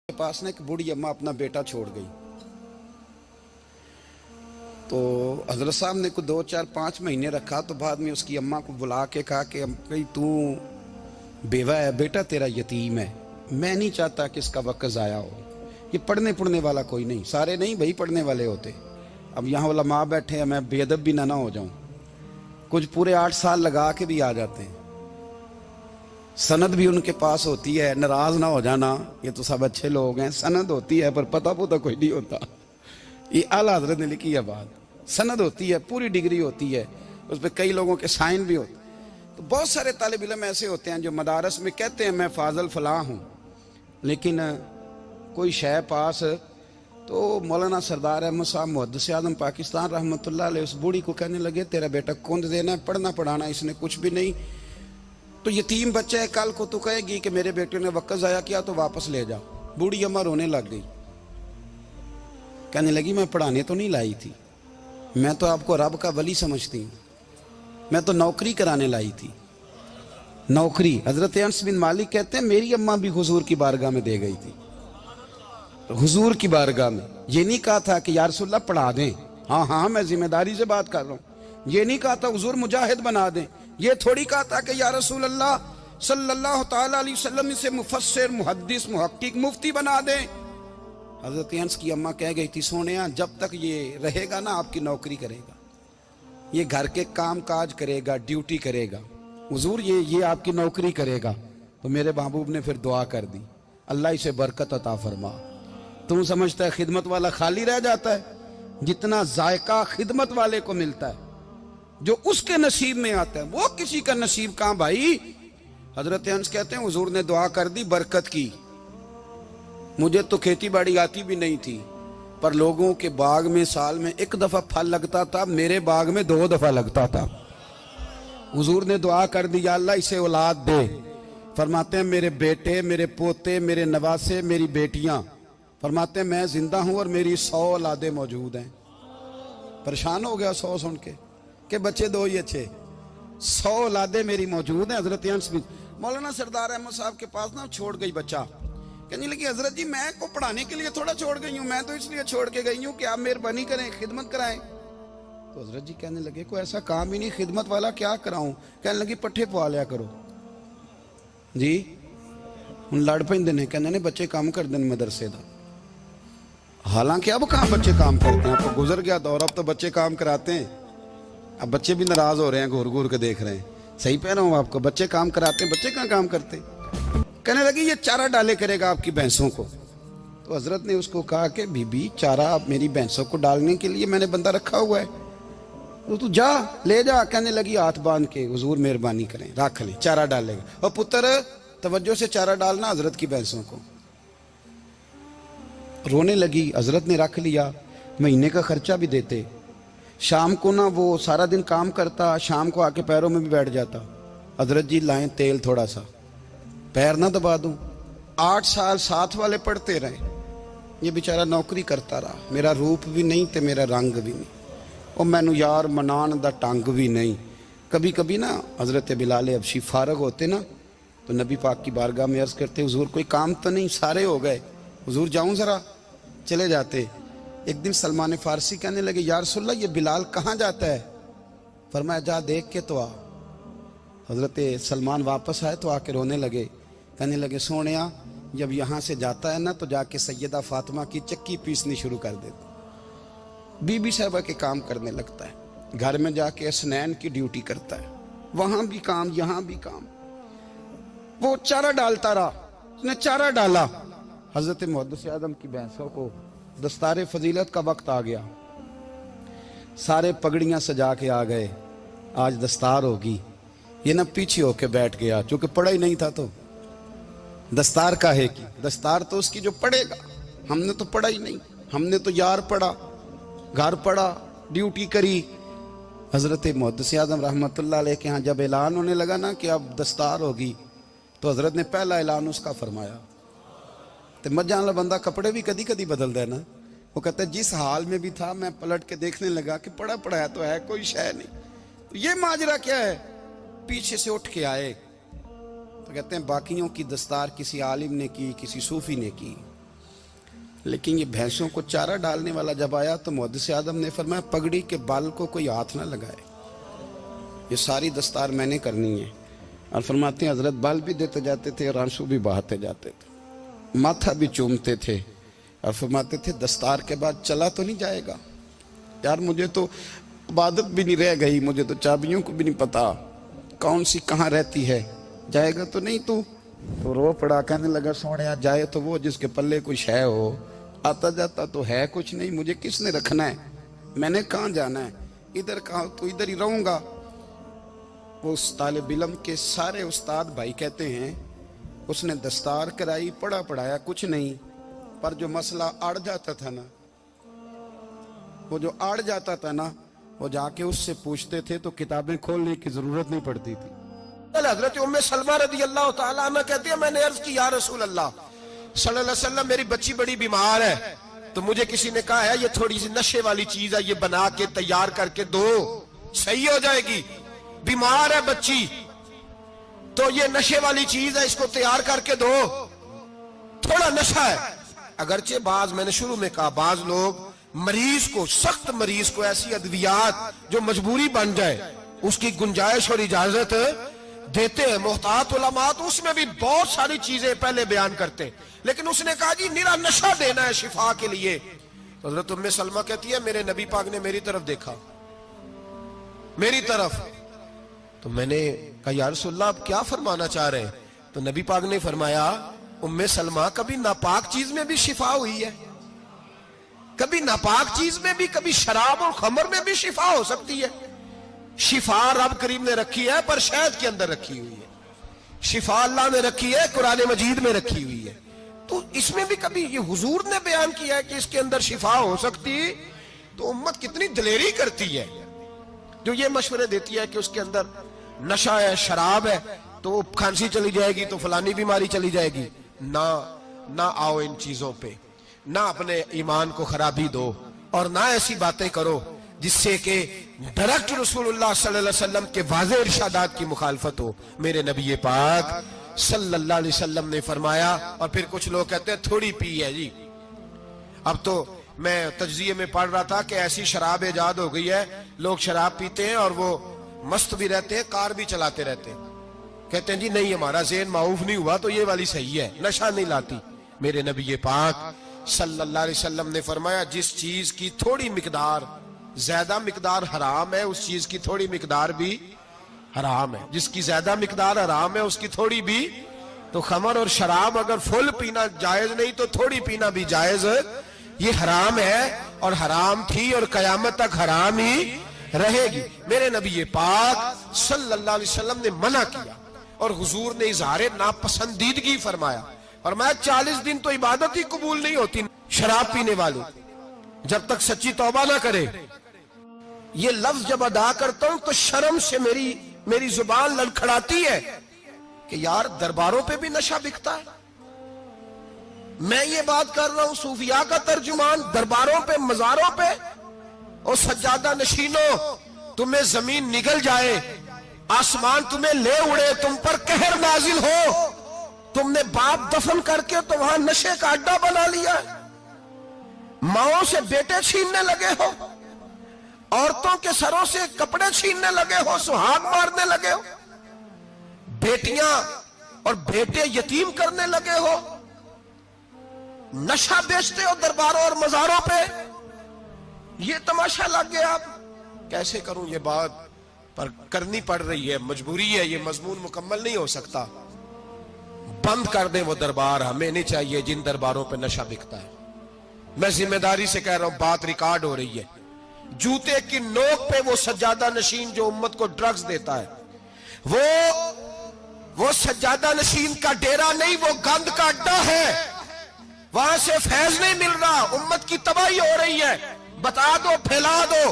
کے پاس نا ایک بوڑھی اماں اپنا بیٹا چھوڑ گئی. تو حضرت صاحب نے کوئی 2 4 5 مہینے رکھا. تو بعد میں اس کی اماں کو بلا کے کہا کہ تو بیوہ ہے، بیٹا تیرا یتیم ہے، میں نہیں چاہتا کہ اس کا وقت ضائع ہو. یہ پڑھنے والا کوئی نہیں، سارے نہیں بھائی پڑھنے والے ہوتے. اب یہاں علماء بیٹھے ہیں، میں بے ادب بھی نہ ہو جاؤں. کچھ پورے 8 سال لگا کے بھی آ جاتے ہیں، سند بھی ان کے پاس ہوتی ہے. ناراض نہ ہو جانا، یہ تو سب اچھے لوگ ہیں. سند ہوتی ہے پر پتہ کوئی نہیں ہوتا. یہ اعلیٰ حضرت نے لکھی ہے بات. سند ہوتی ہے، پوری ڈگری ہوتی ہے، اس پہ کئی لوگوں کے سائن بھی ہوتے. تو بہت سارے طالب علم ایسے ہوتے ہیں جو مدارس میں کہتے ہیں میں فاضل فلاں ہوں، لیکن کوئی شے پاس. تو مولانا سردار احمد صاحب محدث اعظم پاکستان رحمۃ اللہ علیہ اس بوڑھی کو کہنے لگے تیرا بیٹا کند دینا ہے، پڑھنا پڑھانا اس نے کچھ بھی نہیں. تو یتیم بچہ ہے، کل کو تو کہے گی کہ میرے بیٹے نے وقت ضائع کیا تو واپس لے جا. بوڑھی اماں رونے لگ گئی، کہنے لگی میں پڑھانے تو نہیں لائی تھی، میں تو آپ کو رب کا ولی سمجھتی ہوں، میں تو نوکری کرانے لائی تھی. نوکری. حضرت انس بن مالک کہتے ہیں میری اماں بھی حضور کی بارگاہ میں دے گئی تھی. حضور کی بارگاہ میں یہ نہیں کہا تھا کہ یا رسول اللہ پڑھا دیں، ہاں میں ذمہ داری سے بات کر رہا ہوں. یہ نہیں کہا تھا حضور مجاہد بنا دیں. یہ تھوڑی کہا تھا کہ یا رسول اللہ صلی اللہ تعالی علیہ وسلم سے مفسر محدث محقق مفتی بنا دیں. حضرت انس کی اماں کہہ گئی تھی سونیا جب تک یہ رہے گا نا آپ کی نوکری کرے گا، یہ گھر کے کام کاج کرے گا، ڈیوٹی کرے گا. حضور یہ آپ کی نوکری کرے گا. تو میرے محبوب نے پھر دعا کر دی اللہ اسے برکت عطا فرما. تم سمجھتا ہے خدمت والا خالی رہ جاتا ہے؟ جتنا ذائقہ خدمت والے کو ملتا ہے جو اس کے نصیب میں آتا ہے وہ کسی کا نصیب کہاں بھائی. حضرت انس کہتے ہیں حضور نے دعا کر دی برکت کی. مجھے تو کھیتی باڑی آتی بھی نہیں تھی، پر لوگوں کے باغ میں سال میں 1 دفعہ پھل لگتا تھا، میرے باغ میں 2 دفعہ لگتا تھا. حضور نے دعا کر دی یا اللہ اسے اولاد دے. فرماتے ہیں میرے بیٹے، میرے پوتے، میرے نواسے، میری بیٹیاں. فرماتے ہیں میں زندہ ہوں اور میری 100 اولادیں موجود ہیں. پریشان ہو گیا 100 سن کے کہ بچے 2 ہی اچھے. 100 اولادیں میری موجود ہیں. حضرت انس بن مولانا سردار احمد صاحب کے پاس نا چھوڑ گئی بچہ. کہنے لگی حضرت جی میں کو پڑھانے کے لیے تھوڑا چھوڑ گئی ہوں، میں تو اس لیے چھوڑ کے گئی ہوں کہ آپ مہربانی کریں خدمت کرائیں. تو حضرت جی کہنے لگے کوئی ایسا کام ہی نہیں، خدمت والا کیا کراؤں. کہنے لگی پٹھے پوا لیا کرو. جی ہن لڑ پیندے نے، کہنے نے بچے کام کر دیں مدرسے دا. حالانکہ اب کہاں بچے کام کرتے ہیں، اب تو گزر گیا دور، اب تو بچے کام کراتے ہیں. اب بچے بھی ناراض ہو رہے ہیں، گھور گھور کے دیکھ رہے ہیں. صحیح پہ رہا ہوں آپ کو، بچے کام کراتے ہیں، بچے کہاں کام کرتے. کہنے لگی یہ چارہ ڈالے کرے گا آپ کی بھینسوں کو. تو حضرت نے اس کو کہا کہ بی بی چارہ میری بھینسوں کو ڈالنے کے لیے میں نے بندہ رکھا ہوا ہے، تو جا لے جا. کہنے لگی ہاتھ باندھ کے حضور مہربانی کریں رکھ لیں چارہ ڈالے گا. اور پتر توجہ سے چارہ ڈالنا حضرت کی بھینسوں کو. رونے لگی. حضرت نے رکھ لیا، مہینے کا خرچہ بھی دیتے. شام کو نا وہ سارا دن کام کرتا، شام کو آ کے پیروں میں بھی بیٹھ جاتا. حضرت جی لائیں تیل تھوڑا سا، پیر نہ دبا دوں. 8 سال ساتھ والے پڑھتے رہے، یہ بیچارہ نوکری کرتا رہا. میرا روپ بھی نہیں تے میرا رنگ بھی نہیں، اور مینو یار منان دا ٹنگ بھی نہیں. کبھی کبھی نا حضرت بلال حبشی فارغ ہوتے نا تو نبی پاک کی بارگاہ میں عرض کرتے حضور کوئی کام تو نہیں، سارے ہو گئے، حضور جاؤں ذرا. چلے جاتے. ایک دن سلمان فارسی کہنے لگے یا رسول اللہ یہ بلال کہاں جاتا ہے. فرمایا جا دیکھ کے تو آ. حضرت سلمان واپس آئے تو آ کے رونے لگے. کہنے لگے سونیا جب یہاں سے جاتا ہے نا تو جا کے سیدہ فاطمہ کی چکی پیسنی شروع کر دیتا، بی بی صاحبہ کے کام کرنے لگتا ہے. گھر میں جا کے اسنین کی ڈیوٹی کرتا ہے، وہاں بھی کام یہاں بھی کام. وہ چارہ ڈالتا رہا، اس نے چارہ ڈالا. حضرت محدث اعظم کی بھینسوں کو دستار فضیلت کا وقت آ گیا، سارے پگڑیاں سجا کے آ گئے، آج دستار ہوگی. یہ نہ پیچھے ہو کے بیٹھ گیا، چونکہ پڑھا ہی نہیں تھا تو دستار کاہے کی. دستار تو اس کی جو پڑھے گا، ہم نے تو پڑھا ہی نہیں، ہم نے تو یار پڑھا، گھر پڑھا، ڈیوٹی کری. حضرت محدث اعظم رحمۃ اللہ علیہ کے ہاں جب اعلان ہونے لگا نا کہ اب دستار ہوگی تو حضرت نے پہلا اعلان اس کا فرمایا. تو مجھے والا بندہ کپڑے بھی کدی کدی بدل دے نا. وہ کہتا ہے جس حال میں بھی تھا میں پلٹ کے دیکھنے لگا کہ پڑھا پڑھا ہے تو ہے کوئی شے نہیں. تو یہ ماجرا کیا ہے؟ پیچھے سے اٹھ کے آئے تو کہتے ہیں باقیوں کی دستار کسی عالم نے کی، کسی صوفی نے کی، लेकिन ये भैंसों को चारा डालने वाला जब आया तो मुहद्दिस आदम ने फरमाया पगड़ी के बाल को कोई हाथ ना लगाए, ये सारी दस्तार मैंने करनी है। और फरमाते हैं हजरत बाल भी देते जाते थे और आंसू भी बहाते जाते थे, माथा भी चूमते थे और फरमाते थे दस्तार के बाद चला तो नहीं जाएगा यार, मुझे तो इबादत भी नहीं रह गई, मुझे तो चाबियों को भी नहीं पता कौन सी कहाँ रहती है, जाएगा तो नहीं तू? तो रो पड़ा, कहने लगा सोने जाए तो वो जिसके पल्ले कुछ है हो, आता जाता तो है कुछ नहीं, मुझे किसने रखना है, मैंने कहाँ जाना है, इधर कहाँ तो इधर ही रहूंगा। वो उस तालिब इल्म के सारे उस्ताद भाई कहते हैं उसने दस्तार कराई, पढ़ा पढ़ाया कुछ नहीं, पर जो मसला अड़ जाता था ना, वो जो अड़ जाता था ना, वो जाके उससे पूछते थे तो किताबें खोलने की जरूरत नहीं पड़ती थी। हजरत उम्मे सलमा रदी अल्लाह ताला अन्हा कहती है मैंने अर्ज की या रसूल अल्लाह सल्लल्लाहु अलैहि वसल्लम मेरी बच्ची बड़ी बीमार है, तो मुझे किसी ने कहा है ये थोड़ी सी नशे वाली चीज है, ये बना के तैयार करके दो सही हो जाएगी, बीमार है बच्ची तो ये नशे वाली चीज है, इसको तैयार करके दो, थोड़ा नशा है। अगरचे बाज, मैंने शुरू में कहा, बाज लोग मरीज को, सख्त मरीज को ऐसी अद्वियात जो मजबूरी बन जाए उसकी गुंजाइश और इजाजत देते हैं। मोहतात उलमा तो उसमें भी बहुत सारी चीजें पहले बयान करते हैं, लेकिन उसने कहा जी निरा नशा देना है शिफा के लिए। तो हज़रत उम्मे सलमा कहती है मेरे नबी पाक ने मेरी तरफ देखा, मेरी तरफ, तो मैंने कहा या रसूलल्लाह आप क्या फरमाना चाह रहे हैं? तो नबी पाक ने फरमाया उम्मे सलमा कभी नापाक चीज में भी शिफा हुई है, कभी नापाक चीज में भी, कभी शराब और खमर में भी शिफा हो सकती है। शिफा रब करीम ने रखी है पर शहद के अंदर रखी हुई है, शिफा अल्लाह ने रखी है कुरान मजीद में रखी हुई है, तो इसमें भी कभी ये हुजूर ने बयान किया है कि इसके अंदर शिफा हो सकती, तो उम्मत कितनी दलेरी करती है जो ये मशवरे देती है कि उसके अंदर नशा है, शराब है, तो खांसी चली जाएगी तो फलानी बीमारी चली जाएगी। ना आओ इन चीजों पे, ना अपने ईमान को खराबी दो और ना ऐसी बातें करो जिससे कि डायरेक्ट रसूलुल्लाह सल्लल्लाहु अलैहि वसल्लम के वाज़ेह इरशादात की मुखालफत हो। मेरे नबी पाक सल्लल्लाहु अलैहि वसल्लम ने फरमाया, और फिर कुछ लोग कहते हैं थोड़ी पी है जी। अब तो मैं तज्जिये में पढ़ रहा था कि ऐसी शराब इजाद हो गई है, लोग शराब पीते हैं और वो मस्त भी रहते हैं, कार भी चलाते रहते हैं, कहते हैं जी नहीं हमारा ज़हन माऊफ नहीं हुआ तो ये वाली सही है, नशा नहीं लाती। मेरे नबी पाक सल्लल्लाहु अलैहि वसल्लम ने फरमाया जिस चीज की थोड़ी मिकदार, ज्यादा मिकदार हराम है उस चीज की थोड़ी मिकदार भी हराम है, जिसकी ज्यादा मिकदार हराम है उसकी थोड़ी भी। तो खमर और शराब अगर फुल पीना जायज नहीं तो थोड़ी पीना भी जायज, ये हराम है और हराम थी और कयामत तक हराम ही रहेगी। मेरे नबी पाक सल्लल्लाहु अलैहि वसल्लम ने मना किया और हुजूर ने इजहार नापसंदीदगी फरमाया, और मैं 40 दिन तो इबादत ही कबूल नहीं होती शराब पीने वाले जब तक सच्ची तौबा ना करे। ये लफ्ज जब अदा करता हूं तो शर्म से मेरी जुबान लड़खड़ाती है कि यार दरबारों पे भी नशा बिकता है। मैं ये बात कर रहा हूं सूफिया का तर्जुमान, दरबारों पे, मजारों पे, और सज्जादा नशीनों तुम्हें जमीन निगल जाए, आसमान तुम्हें ले उड़े, तुम पर कहर नाजिल हो, तुमने बाप दफन करके तो वहां नशे का अड्डा बना लिया, माओ से बेटे छीनने लगे हो, औरतों के सरों से कपड़े छीनने लगे हो, सुहाग मारने लगे हो, बेटियां और बेटे यतीम करने लगे हो, नशा बेचते हो दरबारों और मजारों पे, ये तमाशा लग गया। आप कैसे करूं ये बात, पर करनी पड़ रही है, मजबूरी है, ये मजमून मुकम्मल नहीं हो सकता। बंद कर दे वो दरबार, हमें नहीं चाहिए जिन दरबारों पे नशा बिकता है। मैं जिम्मेदारी से कह रहा हूं, बात रिकॉर्ड हो रही है। जूते की नोक पे वो सज्जादा नशीन जो उम्मत को ड्रग्स देता है, वो सज्जादा नशीन का डेरा नहीं, वो गंद का अड्डा है, वहां से फैज नहीं मिल रहा, उम्मत की तबाही हो रही है। बता दो, फैला दो,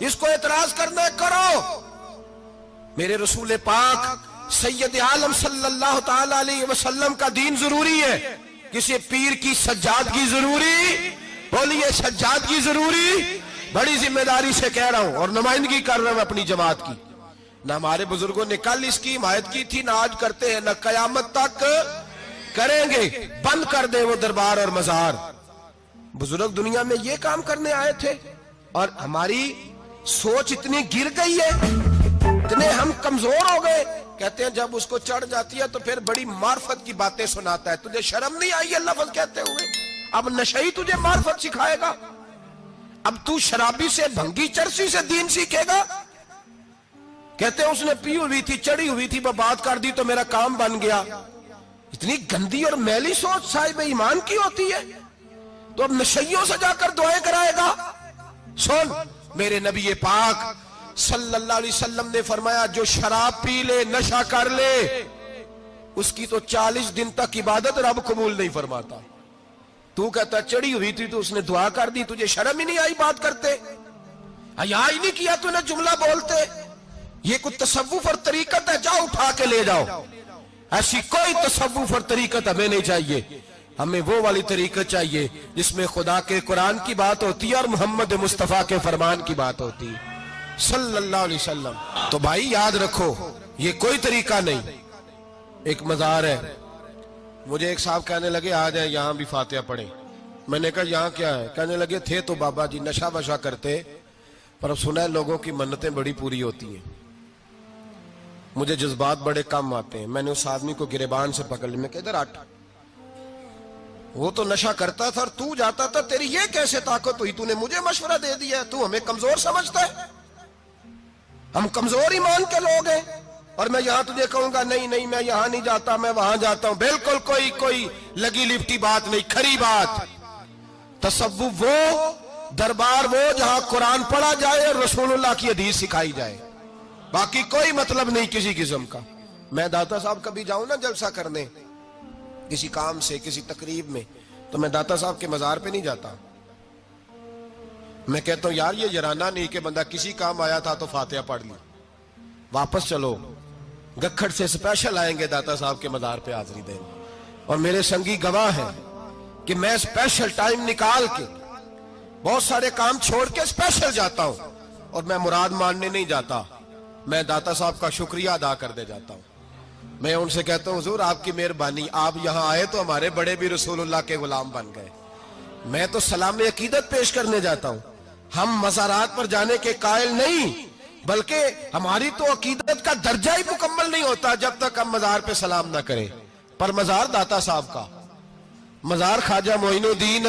इसको एतराज करना है करो। मेरे रसूल पाक सैयद आलम सल्लल्लाहु ताला अलैहि वसल्लम का दीन जरूरी है, किसी पीर की सज्जादगी जरूरी, बोलिए सज्जादगी जरूरी। बड़ी जिम्मेदारी से कह रहा हूं और नुमाइंदगी कर रहा हूं अपनी जमात की। ना हमारे बुजुर्गों ने कल इसकी हिमायत की थी, ना आज करते हैं, ना कयामत तक करेंगे। बंद कर दे वो दरबार और मजार, बुजुर्ग दुनिया में ये काम करने आए थे और हमारी सोच इतनी गिर गई है, इतने हम कमजोर हो गए। कहते हैं जब उसको चढ़ जाती है तो फिर बड़ी मार्फत की बातें सुनाता है। तुझे शर्म नहीं आई है लफ्ज कहते हुए? अब नशई तुझे मार्फत सिखाएगा? अब तू शराबी से, भंगी चरसी से दीन सीखेगा? कहते हैं उसने पी हुई थी, चढ़ी हुई थी, वो बात कर दी तो मेरा काम बन गया। इतनी गंदी और मैली सोच साहिब ईमान की होती है। तो अब नशइयों से जाकर दुआएं कराएगा? सुन, मेरे नबी पाक सल्लल्लाहु अलैहि वसल्लम ने फरमाया जो शराब पी ले, नशा कर ले, उसकी तो 40 दिन तक इबादत रब कबूल नहीं फरमाता। तू कहता चढ़ी हुई थी तो उसने दुआ कर दी, तुझे शर्म ही नहीं आई बात करते? हया ही नहीं किया तूने जुमला बोलते? ये कोई तसव्वुफ और तरीकत है? जाओ उठा के ले जाओ। ऐसी कोई तसव्वुफ और तरीकत हमें नहीं चाहिए। हमें वो वाली तरीकत चाहिए जिसमें खुदा के कुरान की बात होती है और मोहम्मद मुस्तफा के फरमान की बात होती है सल्लल्लाहु अलैहि वसल्लम। तो भाई याद रखो, ये कोई तरीका नहीं। एक मजार है, मुझे एक साहब कहने लगे आ जाए यहाँ भी फातिहा पढ़े। मैंने कहा यहाँ क्या है? कहने लगे थे तो बाबा जी नशा वशा करते, पर अब सुना है लोगों की मन्नतें बड़ी पूरी होती हैं। मुझे जज्बात बड़े कम आते हैं। मैंने उस आदमी को गिरेबान से पकड़ लिया, मैं इधर हट, वो तो नशा करता था और तू जाता था, तेरी ये कैसे ताकत हुई? तूने मुझे मशवरा दे दिया? तू हमें कमजोर समझता है? हम कमजोर ईमान के लोग हैं और मैं यहां तुझे कहूंगा नहीं नहीं मैं यहां नहीं जाता, मैं वहां जाता हूं। बिल्कुल कोई लगी लिपटी बात नहीं, खरी बात। तसव्वुफ वो, दरबार वो जहां कुरान पढ़ा जाए और रसूलुल्लाह की हदीस सिखाई जाए, बाकी कोई मतलब नहीं किसी किस्म का। मैं दाता साहब कभी जाऊं ना जलसा करने किसी काम से, किसी तकरीब में, तो मैं दाता साहब के मजार पे नहीं जाता। मैं कहता हूं यार ये जराना नहीं कि बंदा किसी काम आया था तो फातिहा पढ़ ली, वापस चलो। गखड़ से स्पेशल आएंगे दाता साहब के मजार पे हाजिरी देने, और मेरे संगी गवाह हैं कि मैं स्पेशल टाइम निकाल के बहुत सारे काम छोड़ के स्पेशल जाता हूं। और मैं मुराद मानने नहीं जाता, मैं दाता साहब का शुक्रिया अदा कर दे जाता हूं। मैं उनसे कहता हूं हुजूर आपकी मेहरबानी, आप यहां आए तो हमारे बड़े भी रसूलुल्लाह के गुलाम बन गए। मैं तो सलाम अकीदत पेश करने जाता हूं। हम मज़ारात पर जाने के कायल नहीं, बल्कि हमारी तो अकीदत का दर्जा ही मुकम्मल नहीं होता जब तक हम मजार पे सलाम ना करें। पर मजार दाता साहब का, मजार ख्वाजा मोइनुद्दीन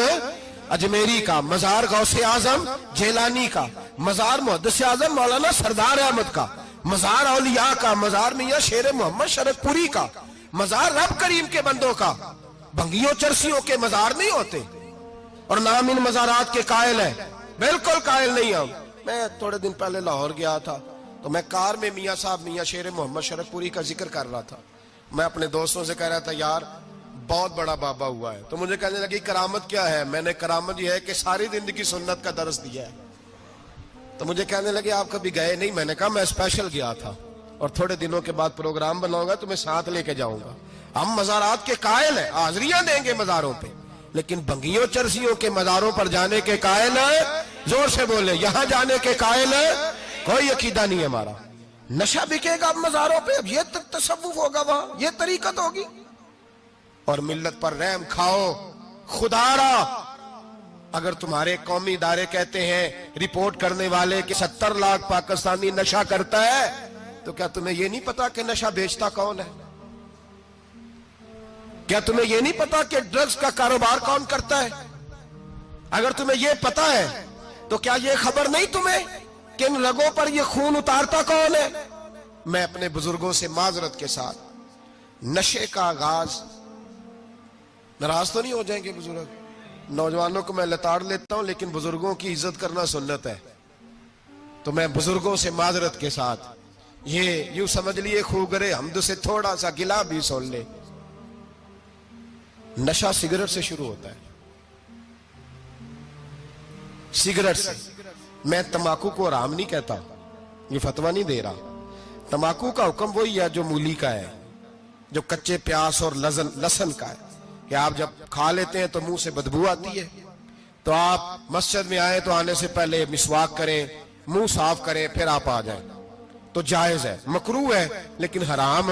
अजमेरी का, मजार गौसे आजम जेलानी का, मजार मुहद्दिस आजम मौलाना सरदार अहमद का, मजार औलिया का, मजार मियां शेर मोहम्मद शरफपुरी का, मजार रब करीम के बंदों का। भंगियों चरसियों के मजार नहीं होते और नाम इन मजारात के कायल है, बिल्कुल कायल नहीं हम। मैं थोड़े दिन पहले लाहौर गया था तो मैं कार में मियां साहब मियां शेर मोहम्मद शरफपुरी का जिक्र कर रहा था। मैं अपने दोस्तों से कह रहा था यार बहुत बड़ा बाबा हुआ है। तो मुझे कहने लगी करामत क्या है? मैंने करामत यह है कि सारी जिंदगी सुन्नत का दर्स दिया है। तो मुझे कहने लगे आप कभी गए नहीं? मैंने कहा मैं स्पेशल गया था और थोड़े दिनों के बाद प्रोग्राम बनाऊंगा तो मैं साथ लेके जाऊंगा। हम मजारात के कायल हैं, हाजिरियां देंगे मजारों पे, लेकिन भंगियों चरसियों के मजारों पर जाने के कायल है। जोर से बोले, यहां जाने के कायल है, कोई अकीदा नहीं है हमारा। नशा बिकेगा अब मजारों पे, अब ये तसव्वुफ होगा, वहां ये तरीकत होगी। और मिल्लत पर रहम खाओ खुदारा। अगर तुम्हारे कौमी इदारे कहते हैं रिपोर्ट करने वाले कि 70 लाख पाकिस्तानी नशा करता है, तो क्या तुम्हें यह नहीं पता कि नशा बेचता कौन है? क्या तुम्हें यह नहीं पता कि ड्रग्स का कारोबार कौन करता है? अगर तुम्हें यह पता है तो क्या यह खबर नहीं तुम्हें कि इन रगों पर यह खून उतारता कौन है? मैं अपने बुजुर्गों से माजरत के साथ, नशे का आगाज, नाराज तो नहीं हो जाएंगे बुजुर्ग? नौजवानों को मैं लताड़ लेता हूं, लेकिन बुजुर्गों की इज्जत करना सुन्नत है। तो मैं बुजुर्गों से माजरत के साथ, ये यूं समझ लिए खूगरे हमद से थोड़ा सा गिला भी सुन ले। नशा सिगरेट से शुरू होता है, सिगरेट से। मैं तंबाकू को हराम नहीं कहता, ये फतवा नहीं दे रहा। तंबाकू का हुक्म वही है जो मूली का है, जो कच्चे प्याज और लहसुन का है, कि आप जब खा लेते हैं तो मुंह से बदबू आती है, तो आप मस्जिद में आए तो आने से पहले मिसवाक करें, मुंह साफ करें, फिर आप आ जाएं, तो जायज है। मकरूह है लेकिन हराम।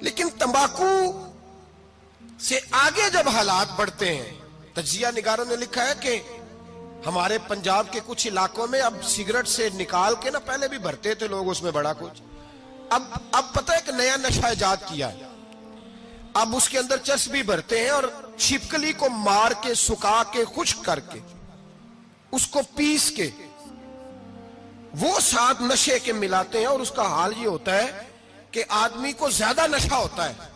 लेकिन तंबाकू से आगे जब हालात बढ़ते हैं تجزیہ نگاروں نے لکھا ہے کہ ہمارے پنجاب کے کچھ علاقوں میں اب سگریٹ سے نکال کے نا، پہلے بھی بھرتے تھے لوگ اس میں بڑا کچھ، اب پتہ ہے کہ نیا نشہ ایجاد کیا ہے، اب اس کے اندر چربی بھرتے ہیں اور چھپکلی کو مار کے سکھا کے خشک کر کے اس کو پیس کے وہ ساتھ نشے کے ملاتے ہیں، اور اس کا حال یہ ہوتا ہے کہ آدمی کو زیادہ نشہ ہوتا ہے،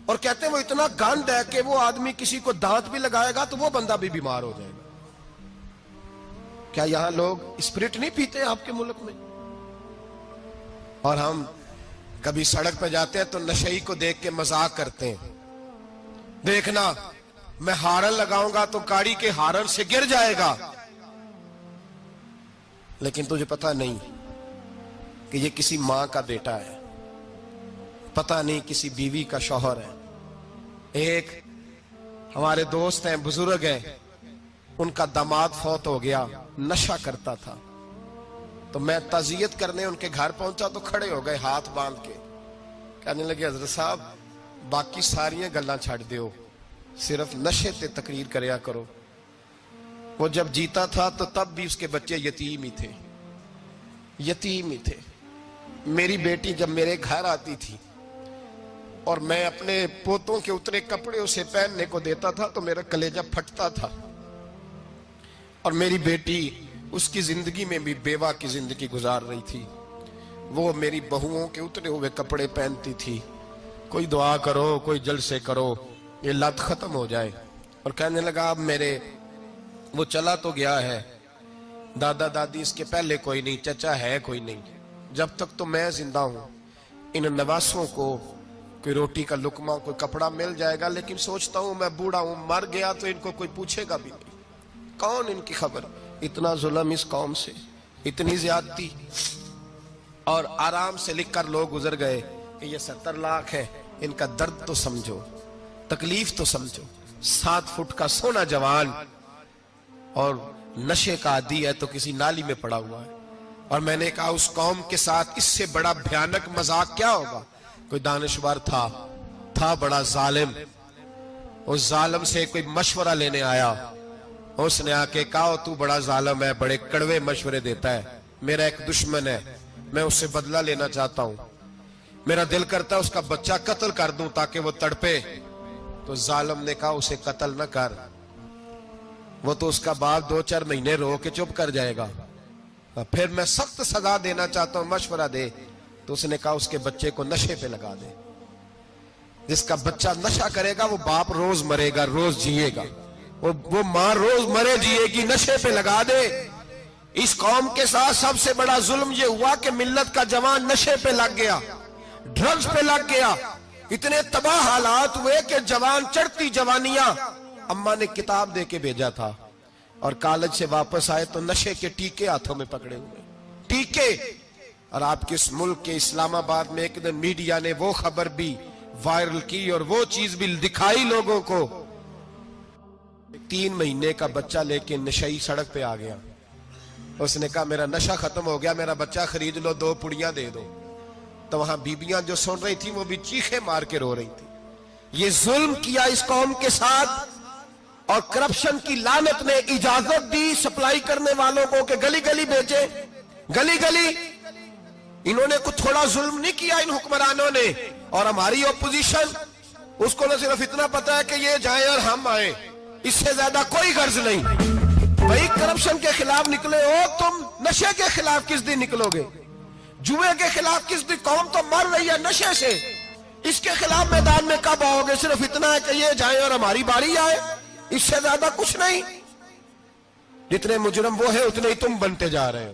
اور کہتے ہیں وہ اتنا گند ہے کہ وہ آدمی کسی کو دانت بھی لگائے گا تو وہ بندہ بھی بیمار ہو جائے گا۔ کیا یہاں لوگ اسپرٹ نہیں پیتے ہیں آپ کے ملک میں؟ اور ہم کبھی سڑک پہ جاتے ہیں تو نشئی کو دیکھ کے مذاق کرتے ہیں، دیکھنا میں ہارن لگاؤں گا تو گاڑی کے ہارن سے گر جائے گا، لیکن تجھے پتا نہیں کہ یہ کسی ماں کا بیٹا ہے، پتا نہیں کسی بیوی کا شوہر ہے۔ ایک ہمارے دوست ہیں، بزرگ ہیں، ان کا داماد فوت ہو گیا، نشہ کرتا تھا، تو میں تعزیت کرنے ان کے گھر پہنچا تو کھڑے ہو گئے ہاتھ باندھ کے، کہنے لگے حضرت صاحب باقی ساریاں گلاں چھڑ دیو، صرف نشے تے تقریر کریا کرو۔ وہ جب جیتا تھا تو تب بھی اس کے بچے یتیم ہی تھے، یتیم ہی تھے۔ میری بیٹی جب میرے گھر آتی تھی اور میں اپنے پوتوں کے اترے کپڑے اسے پہننے کو دیتا تھا تو میرا کلیجہ پھٹتا تھا، اور میری بیٹی اس کی زندگی میں بھی بیوہ کی زندگی گزار رہی تھی، وہ میری بہوؤں کے اترے ہوئے کپڑے پہنتی تھی، کوئی دعا کرو، کوئی جلسے کرو، یہ لت ختم ہو جائے۔ اور کہنے لگا اب میرے وہ چلا تو گیا ہے، دادا دادی اس کے پہلے کوئی نہیں، چچا ہے کوئی نہیں، جب تک تو میں زندہ ہوں ان نواسوں کو کوئی روٹی کا لقمہ، کوئی کپڑا مل جائے گا، لیکن سوچتا ہوں میں بوڑھا ہوں، مر گیا تو ان کو کوئی پوچھے گا بھی نہیں، کون ان کی خبر۔ اتنا ظلم اس قوم سے، اتنی زیادتی، اور آرام سے لکھ کر لوگ گزر گئے کہ یہ 70 لاکھ ہے، ان کا درد تو سمجھو، تکلیف تو سمجھو۔ 7 فٹ کا سونا جوان اور نشے کا عادی ہے تو کسی نالی میں پڑا ہوا ہے۔ اور میں نے کہا اس قوم کے ساتھ اس سے بڑا بھیانک مذاق کیا ہوگا؟ کوئی دانشور تھا بڑا ظالم، اس ظالم سے کوئی مشورہ لینے آیا، اس نے آ کے کہا تو بڑا ظالم ہے، بڑے کڑوے مشورے دیتا ہے، میرا ایک دشمن ہے، میں اس سے بدلہ لینا چاہتا ہوں، میرا دل کرتا ہے اس کا بچہ قتل کر دوں تاکہ وہ تڑپے۔ تو ظالم نے کہا اسے قتل نہ کر، وہ تو اس کا باپ 2-4 مہینے رو کے چپ کر جائے گا، پھر میں سخت سزا دینا چاہتا ہوں، مشورہ دے۔ تو اس نے کہا اس کے بچے کو نشے پہ لگا دے، جس کا بچہ نشہ کرے گا وہ باپ روز مرے گا، روز جیے گا، وہ ماں روز مرے جیے گی، نشے پہ لگا دے۔ اس قوم کے ساتھ سب سے بڑا ظلم یہ ہوا کہ ملت کا جوان نشے پہ لگ گیا، ڈرگز پہ لگ گیا، اتنے تباہ حالات ہوئے کہ جوان چڑھتی جوانیاں، اماں نے کتاب دے کے بھیجا تھا، اور کالج سے واپس آئے تو نشے کے ٹیکے ہاتھوں میں پکڑے ہوئے، ٹیکے۔ اور آپ کے اس ملک کے اسلام آباد میں ایک دن میڈیا نے وہ خبر بھی وائرل کی اور وہ چیز بھی دکھائی لوگوں کو، 3 مہینے کا بچہ لے کے نشئی سڑک پہ آ گیا، اس نے کہا میرا نشہ ختم ہو گیا، میرا بچہ خرید لو، 2 پڑیاں دے دو۔ تو وہاں بیبیاں جو سن رہی تھی وہ بھی چیخیں مار کے رو رہی تھی۔ یہ ظلم کیا اس قوم کے ساتھ، اور کرپشن کی لعنت نے اجازت دی سپلائی کرنے والوں کو کہ گلی گلی بیچے، گلی گلی۔ انہوں نے کچھ تھوڑا ظلم نہیں کیا ان حکمرانوں نے، اور ہماری اپوزیشن اس کو نہ صرف اتنا پتا ہے کہ یہ جائیں اور ہم آئیں، اس سے زیادہ کوئی غرض نہیں۔ بھائی کرپشن کے خلاف نکلے ہو تم، نشے کے خلاف کس دن نکلو گے؟ جوئے کے خلاف کس دن؟ قوم تو مر رہی ہے نشے سے، اس کے خلاف میدان میں کب آؤ گے؟ صرف اتنا ہے کہ یہ جائیں اور ہماری باری آئے، اس سے زیادہ کچھ نہیں۔ جتنے مجرم وہ ہیں اتنے ہی تم بنتے جا رہے ہو۔